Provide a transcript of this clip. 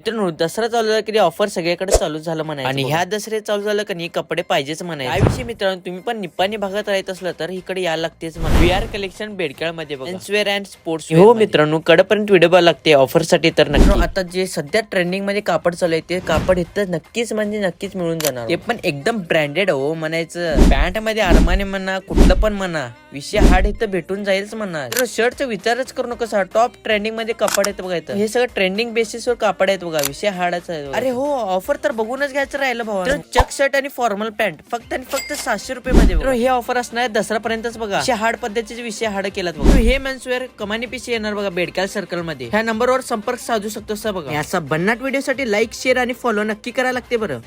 मित्रांनो, दसरा चालू झाला की ऑफर सगळ्याकडे चालू झालं म्हणायचं आणि ह्या दसरे चालू झालं की कपडे पाहिजेच म्हणायचं. काय विषय मित्रांनो, तुम्ही पण निप्पाणी भागात राहत असला तर इकडे यायला लागतेच म्हणा. VR कलेक्शन बेडकाळ मध्ये बघा, मेन्सवेअर अँड स्पोर्ट्स. हो मित्रांनो, कडपर्यंत व्हिडिओ बघा लागते ऑफर साठी. तर नक्की आता जे सध्या ट्रेंडिंग मध्ये कापड चालू आहे ते कापड इथं नक्कीच म्हणजे नक्कीच मिळून जाणार. ते पण एकदम ब्रँडेड हो म्हणायचं. पॅन्ट मध्ये अरमानी म्हणा, कुठलं पण म्हणा, विषय हार्ड इथं भेटून जाईलच म्हणा. तर शर्टचा विचारच करू नका, टॉप ट्रेंडिंग मध्ये कापड आहेत बघा. इथं हे सगळं ट्रेंडिंग बेसिस वर कापड आहेत बघा. विषय हार्डच आहे. अरे हो, ऑफर तर बघूनच घ्यायचं राहिलं भावा. चक शर्ट आणि फॉर्मल पॅन्ट फक्त आणि फक्त 700 रुपये मध्ये. हे ऑफर असणार आहे दसरापर्यंतच बघा. विषय हार्ड पद्धतीचे विषय हार्ड केलात बघा. हे मेन्सवेअर कमानी पिशी येणार बघा बेडकाल सर्कल मध्ये. ह्या नंबरवर संपर्क साधू शकतो बघा. असा भन्नाट व्हिडिओ साठी लाईक, शेअर आणि फॉलो नक्की करायला लागते बरं.